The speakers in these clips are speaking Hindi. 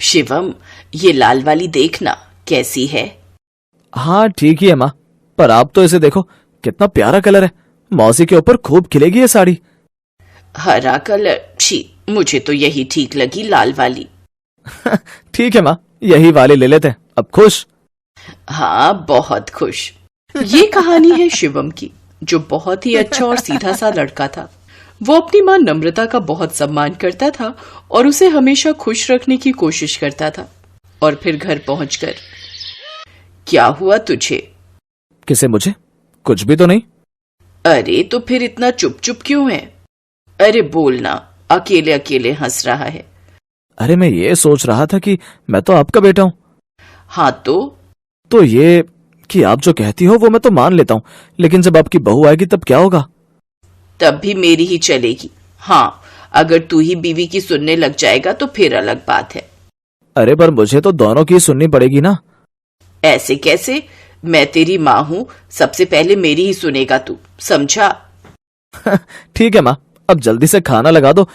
शिवम, ये लाल वाली देखना कैसी है। हाँ ठीक ही है माँ, पर आप तो इसे देखो, कितना प्यारा कलर है। मौसी के ऊपर खूब खिलेगी ये साड़ी। हरा कलर, छी, मुझे तो यही ठीक लगी, लाल वाली। ठीक है माँ, यही वाली ले लेते हैं। अब खुश? हाँ, बहुत खुश। ये कहानी है शिवम की, जो बहुत ही अच्छा और सीधा सा लड़का था। वो अपनी माँ नम्रता का बहुत सम्मान करता था और उसे हमेशा खुश रखने की कोशिश करता था। और फिर घर पहुंचकर, क्या हुआ तुझे? किसे? मुझे कुछ भी तो नहीं। अरे तो फिर इतना चुप चुप क्यों है? अरे बोलना, अकेले अकेले हंस रहा है। अरे मैं ये सोच रहा था कि मैं तो आपका बेटा हूँ। हाँ तो ये कि आप जो कहती हो वो मैं तो मान लेता हूँ, लेकिन जब आपकी बहू आएगी तब क्या होगा? तब भी मेरी ही चलेगी। हाँ, अगर तू ही बीवी की सुनने लग जाएगा तो फिर अलग बात है। अरे पर मुझे तो दोनों की सुननी पड़ेगी ना। ऐसे कैसे? मैं तेरी माँ हूँ, सबसे पहले मेरी ही सुनेगा तू, समझा? ठीक है माँ, अब जल्दी से खाना लगा दो।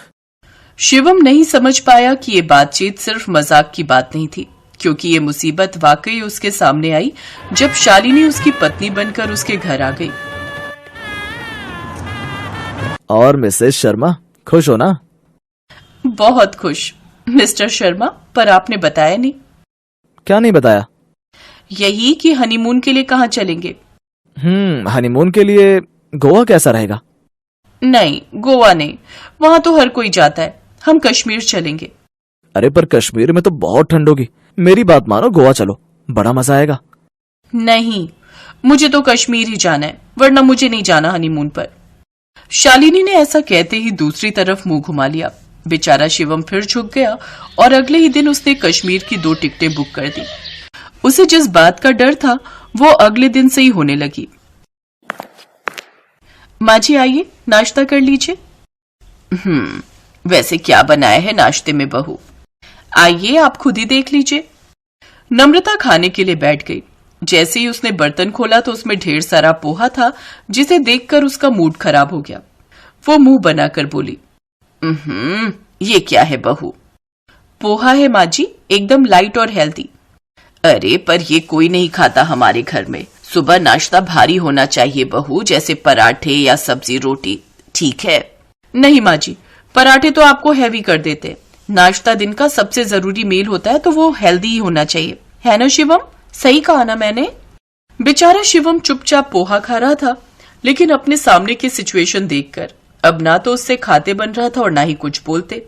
शिवम नहीं समझ पाया कि ये बातचीत सिर्फ मजाक की बात नहीं थी, क्योंकि ये मुसीबत वाकई उसके सामने आई जब शालिनी उसकी पत्नी बनकर उसके घर आ गई। और मिसेस शर्मा, खुश हो ना? बहुत खुश मिस्टर शर्मा, पर आपने बताया नहीं। क्या नहीं बताया? यही कि हनीमून के लिए कहाँ चलेंगे। हनीमून के लिए गोवा कैसा रहेगा? नहीं, गोवा नहीं, वहां तो हर कोई जाता है। हम कश्मीर चलेंगे। अरे पर कश्मीर में तो बहुत ठंड होगी। मेरी बात मानो, गोवा चलो, बड़ा मजा आएगा। नहीं, मुझे तो कश्मीर ही जाना है, वरना मुझे नहीं जाना हनीमून पर। शालिनी ने ऐसा कहते ही दूसरी तरफ मुंह घुमा लिया। बेचारा शिवम फिर झुक गया और अगले ही दिन उसने कश्मीर की 2 टिकटें बुक कर दी। उसे जिस बात का डर था वो अगले दिन से ही होने लगी। माँ जी आइए, नाश्ता कर लीजिए। वैसे क्या बनाया है नाश्ते में बहू? आइए आप खुद ही देख लीजिए। नम्रता खाने के लिए बैठ गई। जैसे ही उसने बर्तन खोला तो उसमें ढेर सारा पोहा था, जिसे देखकर उसका मूड खराब हो गया। वो मुंह बनाकर बोली, ये क्या है बहू? पोहा है माँ जी, एकदम लाइट और हेल्दी। अरे पर ये कोई नहीं खाता हमारे घर में। सुबह नाश्ता भारी होना चाहिए बहू, जैसे पराठे या सब्जी रोटी, ठीक है? नहीं माँ जी, पराठे तो आपको हैवी कर देते। नाश्ता दिन का सबसे जरूरी मील होता है, तो वो हेल्दी ही होना चाहिए, है ना शिवम? सही कहा ना मैंने? बेचारा शिवम चुपचाप पोहा खा रहा था, लेकिन अपने सामने की सिचुएशन देखकर अब ना तो उससे खाते बन रहा था और ना ही कुछ बोलते।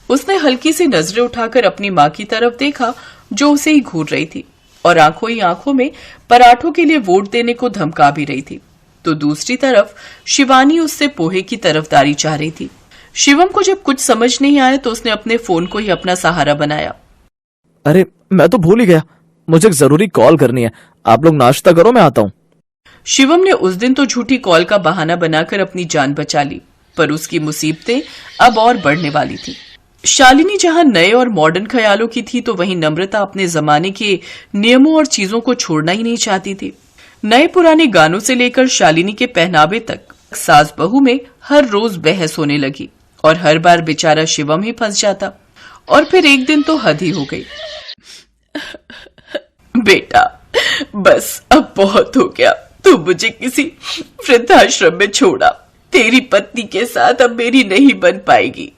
उसने हल्की सी नजरें उठाकर अपनी माँ की तरफ देखा, जो उसे ही घूर रही थी और आंखों ही आंखों में पराठों के लिए वोट देने को धमका भी रही थी। तो दूसरी तरफ शिवानी उससे पोहे की तरफदारी चाह रही थी। शिवम को जब कुछ समझ नहीं आया तो उसने अपने फोन को ही अपना सहारा बनाया। अरे मैं तो भूल ही गया, मुझे एक जरूरी कॉल करनी है। आप लोग नाश्ता करो, मैं आता हूँ। शिवम ने उस दिन तो झूठी कॉल का बहाना बनाकर अपनी जान बचा ली, पर उसकी मुसीबतें अब और बढ़ने वाली थी। शालिनी जहां नए और मॉडर्न ख्यालों की थी, तो वहीं नम्रता अपने जमाने के नियमों और चीजों को छोड़ना ही नहीं चाहती थी। नए पुराने गानों से लेकर शालिनी के पहनावे तक सास बहू में हर रोज बहस होने लगी और हर बार बेचारा शिवम ही फंस जाता। और फिर एक दिन तो हद ही हो गई। बेटा, बस अब बहुत हो गया, तू मुझे किसी वृद्धाश्रम में छोड़ा। तेरी पत्नी के साथ अब मेरी नहीं बन पाएगी।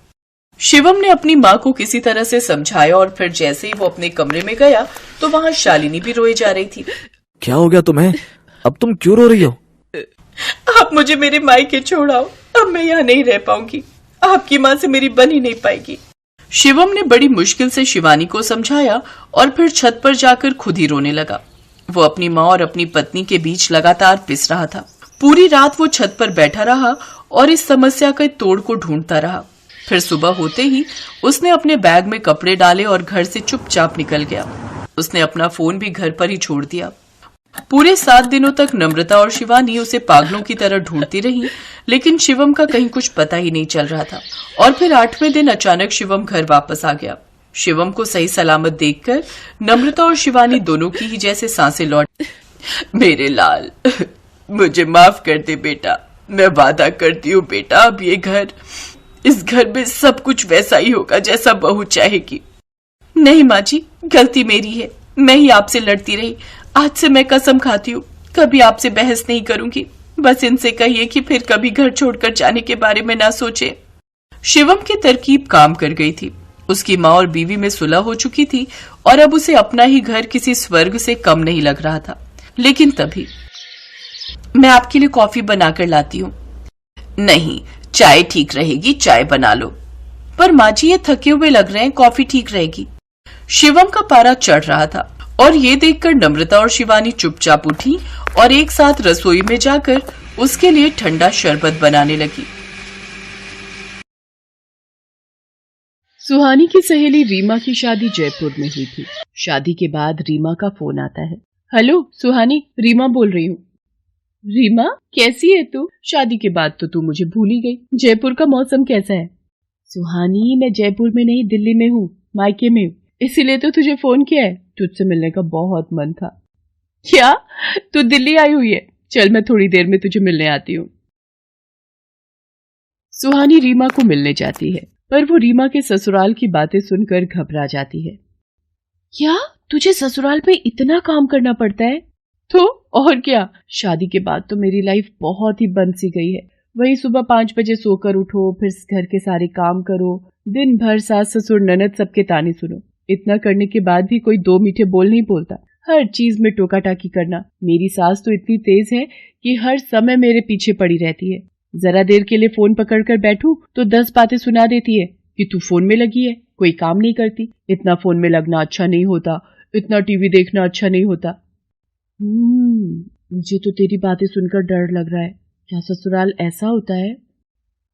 शिवम ने अपनी माँ को किसी तरह से समझाया और फिर जैसे ही वो अपने कमरे में गया तो वहां शालिनी भी रोए जा रही थी। क्या हो गया तुम्हें? अब तुम क्यों रो रही हो? आप मुझे मेरे मायके छोड़ाओ, अब मैं यहाँ नहीं रह पाऊंगी। आपकी माँ से मेरी बन ही नहीं पाएगी। शिवम ने बड़ी मुश्किल से शिवानी को समझाया और फिर छत पर जाकर खुद ही रोने लगा। वो अपनी माँ और अपनी पत्नी के बीच लगातार पिस रहा था। पूरी रात वो छत पर बैठा रहा और इस समस्या के तोड़ को ढूंढता रहा। फिर सुबह होते ही उसने अपने बैग में कपड़े डाले और घर से चुपचाप निकल गया। उसने अपना फोन भी घर पर ही छोड़ दिया। पूरे 7 दिनों तक नम्रता और शिवानी उसे पागलों की तरह ढूंढती रही, लेकिन शिवम का कहीं कुछ पता ही नहीं चल रहा था। और फिर 8वें दिन अचानक शिवम घर वापस आ गया। शिवम को सही सलामत देखकर नम्रता और शिवानी दोनों की ही जैसे सांसें लौट। मेरे लाल, मुझे माफ कर दे बेटा, मैं वादा करती हूँ बेटा, अब ये घर, इस घर में सब कुछ वैसा ही होगा जैसा बहू चाहेगी। नहीं माँ जी, गलती मेरी है, मैं ही आपसे लड़ती रही। आज से मैं कसम खाती हूँ कभी आपसे बहस नहीं करूंगी। बस इनसे कहिए कि फिर कभी घर छोड़कर जाने के बारे में ना सोचे। शिवम की तरकीब काम कर गई थी। उसकी माँ और बीवी में सुलह हो चुकी थी और अब उसे अपना ही घर किसी स्वर्ग से कम नहीं लग रहा था। लेकिन तभी, मैं आपके लिए कॉफी बनाकर लाती हूँ। नहीं, चाय ठीक रहेगी, चाय बना लो। पर माँ जी ये थके हुए लग रहे हैं, कॉफी ठीक रहेगी। शिवम का पारा चढ़ रहा था और ये देखकर नम्रता और शिवानी चुपचाप उठी और एक साथ रसोई में जाकर उसके लिए ठंडा शरबत बनाने लगी। सुहानी की सहेली रीमा की शादी जयपुर में हुई थी। शादी के बाद रीमा का फोन आता है। हेलो सुहानी, रीमा बोल रही हूँ। रीमा, कैसी है तू? शादी के बाद तो तू मुझे भूल ही गई। जयपुर का मौसम कैसा है? सुहानी, मैं जयपुर में नहीं, दिल्ली में हूँ, मायके में हूँ, इसीलिए तो तुझे फोन किया है। तुझसे मिलने का बहुत मन था। क्या तू दिल्ली आई हुई है? चल मैं थोड़ी देर में तुझे मिलने आती हूँ। सुहानी रीमा को मिलने जाती है, पर वो रीमा के ससुराल की बातें सुनकर घबरा जाती है। क्या तुझे ससुराल में इतना काम करना पड़ता है? तो और क्या, शादी के बाद तो मेरी लाइफ बहुत ही बंद सी गई है। वही सुबह 5 बजे सोकर उठो, फिर घर के सारे काम करो, दिन भर सास ससुर ननद सबके ताने सुनो। इतना करने के बाद भी कोई 2 मीठे बोल नहीं बोलता। हर चीज में टोका टाकी करना। मेरी सास तो इतनी तेज है कि हर समय मेरे पीछे पड़ी रहती है। जरा देर के लिए फोन पकड़कर बैठूं तो 10 बातें सुना देती है कि तू फोन में लगी है, कोई काम नहीं करती। इतना फोन में लगना अच्छा नहीं होता, इतना टीवी देखना अच्छा नहीं होता। मुझे तो तेरी बातें सुनकर डर लग रहा है। क्या ससुराल ऐसा होता है?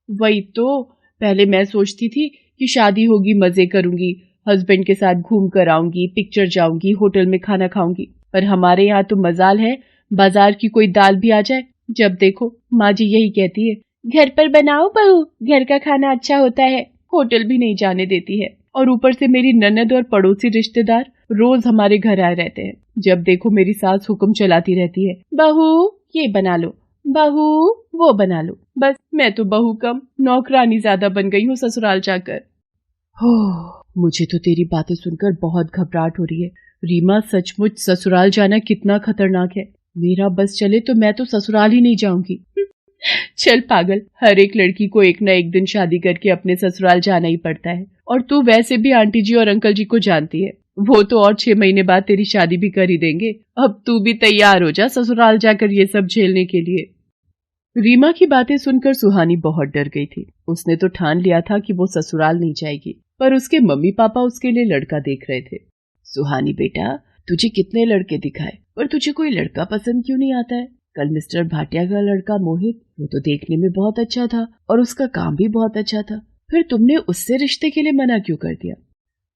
वही तो, पहले मैं सोचती थी कि शादी होगी, मजे करूंगी, हस्बैंड के साथ घूम कर आऊंगी, पिक्चर जाऊंगी, होटल में खाना खाऊंगी। पर हमारे यहाँ तो मजाल है, बाजार की कोई दाल भी आ जाए, जब देखो माँ जी यही कहती है, घर पर बनाओ बहू, घर का खाना अच्छा होता है। होटल भी नहीं जाने देती है। और ऊपर से मेरी ननद और पड़ोसी रिश्तेदार रोज हमारे घर आए रहते हैं। जब देखो मेरी सास हुक्म चलाती रहती है, बहू ये बना लो, बहू वो बना लो। बस मैं तो बहू कम नौकरानी ज्यादा बन गई हूँ ससुराल जाकर। मुझे तो तेरी बातें सुनकर बहुत घबराहट हो रही है। रीमा, सचमुच ससुराल जाना कितना खतरनाक है। मेरा बस चले तो मैं तो ससुराल ही नहीं जाऊंगी। चल पागल, हर एक लड़की को एक न एक दिन शादी करके अपने ससुराल जाना ही पड़ता है। और तू वैसे भी आंटी जी और अंकल जी को जानती है, वो तो और 6 महीने बाद तेरी शादी भी कर ही देंगे। अब तू भी तैयार हो जा ससुराल जाकर ये सब झेलने के लिए। रीमा की बातें सुनकर सुहानी बहुत डर गई थी। उसने तो ठान लिया था कि वो ससुराल नहीं जाएगी, पर उसके मम्मी पापा उसके लिए लड़का देख रहे थे। सुहानी बेटा, तुझे कितने लड़के दिखाए, पर तुझे कोई लड़का पसंद क्यों नहीं आता है? कल मिस्टर भाटिया का लड़का मोहित, वो तो देखने में बहुत अच्छा था और उसका काम भी बहुत अच्छा था, फिर तुमने उससे रिश्ते के लिए मना क्यों कर दिया?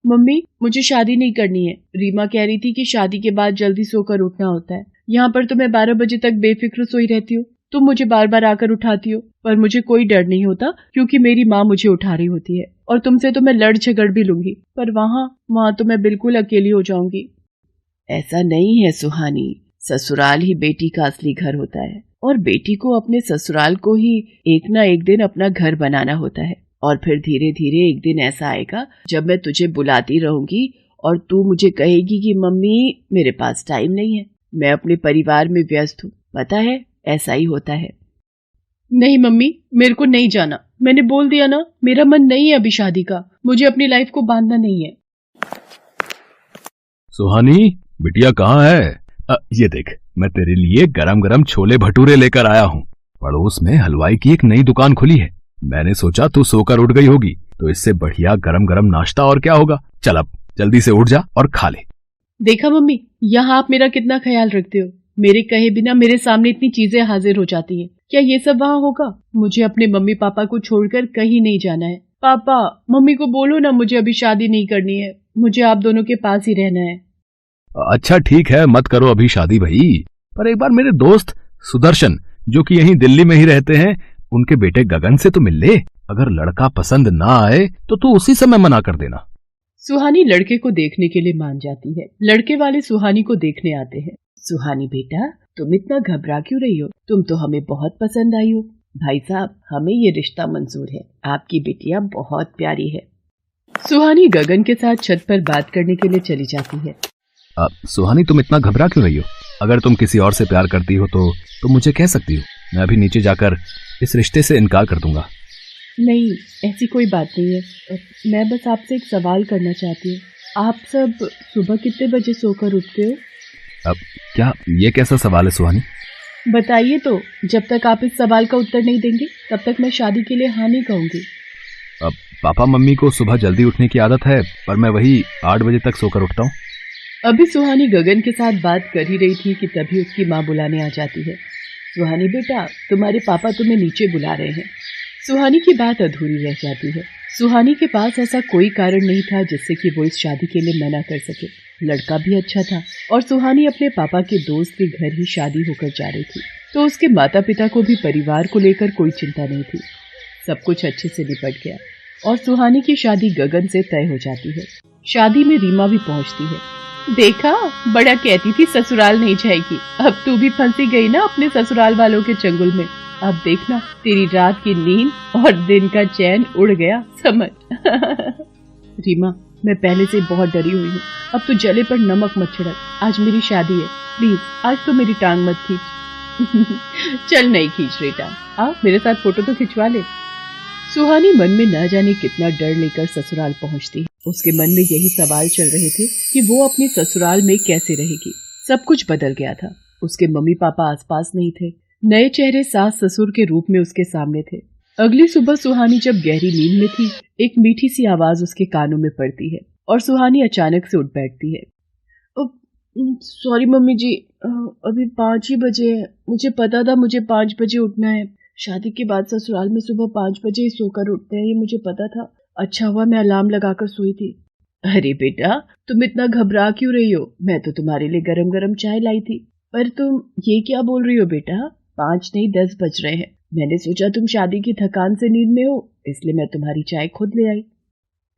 मम्मी, मुझे शादी नहीं करनी है। रीमा कह रही थी कि शादी के बाद जल्दी सोकर उठना होता है। यहाँ पर तो मैं 12 बजे तक बेफिक्र सोई रहती हूँ। तुम मुझे बार बार आकर उठाती हो, पर मुझे कोई डर नहीं होता क्योंकि मेरी माँ मुझे उठा रही होती है। और तुमसे तो मैं लड़ झगड़ भी लूंगी, पर वहाँ तो मैं बिल्कुल अकेली हो जाऊंगी। ऐसा नहीं है सुहानी, ससुराल ही बेटी का असली घर होता है और बेटी को अपने ससुराल को ही एक ना एक दिन अपना घर बनाना होता है। और फिर धीरे धीरे एक दिन ऐसा आएगा जब मैं तुझे बुलाती रहूंगी और तू मुझे कहेगी कि मम्मी मेरे पास टाइम नहीं है, मैं अपने परिवार में व्यस्त हूँ। पता है, ऐसा ही होता है। नहीं मम्मी, मेरे को नहीं जाना। मैंने बोल दिया ना, मेरा मन नहीं है अभी शादी का। मुझे अपनी लाइफ को बांधना नहीं है। सुहानी, बिटिया कहाँ है? ये देख, मैं तेरे लिए गरम गरम छोले भटूरे लेकर आया हूँ। पड़ोस में हलवाई की एक नई दुकान खुली है। मैंने सोचा तू सोकर उठ गई होगी, तो इससे बढ़िया गरम गरम नाश्ता और क्या होगा। चल अब जल्दी से उठ जा और खा ले। देखा मम्मी, यहाँ आप मेरा कितना ख्याल रखते हो। मेरे कहे बिना मेरे सामने इतनी चीजें हाजिर हो जाती हैं। क्या ये सब वहाँ होगा? मुझे अपने मम्मी पापा को छोड़कर कहीं नहीं जाना है। पापा, मम्मी को बोलो ना मुझे अभी शादी नहीं करनी है, मुझे आप दोनों के पास ही रहना है। अच्छा ठीक है, मत करो अभी शादी भाई, पर एक बार मेरे दोस्त सुदर्शन, जो कि यहीं दिल्ली में ही रहते हैं, उनके बेटे गगन से तो मिल ले। अगर लड़का पसंद ना आए तो तू उसी समय मना कर देना। सुहानी लड़के को देखने के लिए मान जाती है। लड़के वाले सुहानी को देखने आते हैं। सुहानी बेटा, तुम इतना घबरा क्यों रही हो? तुम तो हमें बहुत पसंद आई हो। भाई साहब, हमें ये रिश्ता मंजूर है। आपकी बिटिया बहुत प्यारी है। सुहानी गगन के साथ छत पर बात करने के लिए चली जाती है। सुहानी, तुम इतना घबरा क्यों रही हो? अगर तुम किसी और से प्यार करती हो तो मुझे कह सकती हो। मैं अभी नीचे जाकर इस रिश्ते से इनकार कर दूंगा। नहीं, ऐसी कोई बात नहीं है। मैं बस आपसे एक सवाल करना चाहती हूँ। आप सब सुबह कितने बजे सोकर उठते हो? अब क्या ये कैसा सवाल है सुहानी? बताइए तो। जब तक आप इस सवाल का उत्तर नहीं देंगे तब तक मैं शादी के लिए हाँ नहीं कहूँगी। अब पापा मम्मी को सुबह जल्दी उठने की आदत है, पर मैं वही 8 बजे तक सोकर उठता हूँ। अभी सुहानी गगन के साथ बात कर ही रही थी कि तभी उसकी माँ बुलाने आ जाती है। सुहानी बेटा, तुम्हारे पापा तुम्हें नीचे बुला रहे हैं। सुहानी की बात अधूरी रह जाती है। सुहानी के पास ऐसा कोई कारण नहीं था जिससे कि वो इस शादी के लिए मना कर सके। लड़का भी अच्छा था और सुहानी अपने पापा के दोस्त के घर ही शादी होकर जा रही थी, तो उसके माता पिता को भी परिवार को लेकर कोई चिंता नहीं थी। सब कुछ अच्छे से निपट गया और सुहानी की शादी गगन से तय हो जाती है। शादी में रीमा भी पहुंचती है। देखा, बड़ा कहती थी ससुराल नहीं जाएगी। अब तू भी फंसी गई ना अपने ससुराल वालों के चंगुल में। अब देखना, तेरी रात की नींद और दिन का चैन उड़ गया, समझ। रीमा, मैं पहले से बहुत डरी हुई हूँ। अब तो जले पर नमक मत छिड़क। आज मेरी शादी है, प्लीज आज तो मेरी टांग मत खींच। चल, नहीं खींच रही टांग, आओ मेरे साथ फोटो तो खिंचवा ले। सुहानी मन में न जाने कितना डर लेकर ससुराल पहुंचती है। उसके मन में यही सवाल चल रहे थे कि वो अपने ससुराल में कैसे रहेगी। सब कुछ बदल गया था। उसके मम्मी पापा आसपास नहीं थे। नए चेहरे सास ससुर के रूप में उसके सामने थे। अगली सुबह सुहानी जब गहरी नींद में थी, एक मीठी सी आवाज उसके कानों में पड़ती है और सुहानी अचानक से उठ बैठती है। सॉरी मम्मी जी, अभी 5 ही बजे है। मुझे पता था मुझे 5 बजे उठना है। शादी के बाद ससुराल में सुबह 5 बजे ही सोकर उठते हैं, ये मुझे पता था। अच्छा हुआ मैं अलार्म लगाकर सोई थी। अरे बेटा, तुम इतना घबरा क्यों रही हो? मैं तो तुम्हारे लिए गरम गरम चाय लाई थी। पर तुम ये क्या बोल रही हो बेटा? 5 नहीं 10 बज रहे हैं। मैंने सोचा तुम शादी की थकान से नींद में हो, इसलिए मैं तुम्हारी चाय खुद ले आई।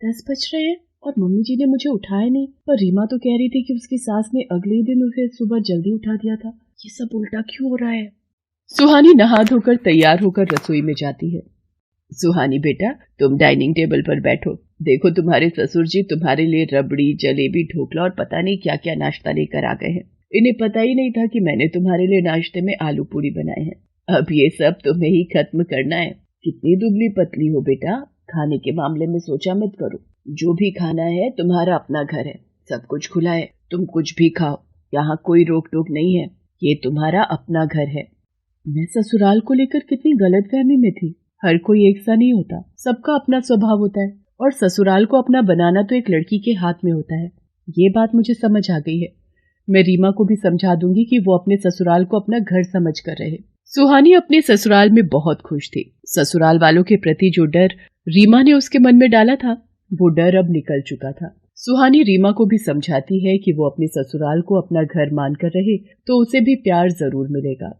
10 बज रहे हैं और मम्मी जी ने मुझे उठाया नहीं। पर रीमा तो कह रही थी कि उसकी सास ने अगले ही दिन उसे सुबह जल्दी उठा दिया था। ये सब उल्टा क्यों हो रहा है? सुहानी नहा धोकर तैयार होकर रसोई में जाती है। सुहानी बेटा, तुम डाइनिंग टेबल पर बैठो। देखो, तुम्हारे ससुर जी तुम्हारे लिए रबड़ी, जलेबी, ढोकला और पता नहीं क्या क्या नाश्ता लेकर आ गए हैं। इन्हें पता ही नहीं था कि मैंने तुम्हारे लिए नाश्ते में आलू पूरी बनाए हैं। अब ये सब तुम्हें ही खत्म करना है। कितनी दुबली पतली हो बेटा, खाने के मामले में सोचा मत करो। जो भी खाना है तुम्हारा अपना घर है, सब कुछ खुला है, तुम कुछ भी खाओ, यहाँ कोई रोक टोक नहीं है। ये तुम्हारा अपना घर है। मैं ससुराल को लेकर कितनी गलतफहमी में थी। हर कोई एक सा नहीं होता, सबका अपना स्वभाव होता है और ससुराल को अपना बनाना तो एक लड़की के हाथ में होता है। ये बात मुझे समझ आ गई है। मैं रीमा को भी समझा दूंगी कि वो अपने ससुराल को अपना घर समझ कर रहे। सुहानी अपने ससुराल में बहुत खुश थी। ससुराल वालों के प्रति जो डर रीमा ने उसके मन में डाला था, वो डर अब निकल चुका था। सुहानी रीमा को भी समझाती है कि वो अपने ससुराल को अपना घर मानकर रहे तो उसे भी प्यार जरूर मिलेगा।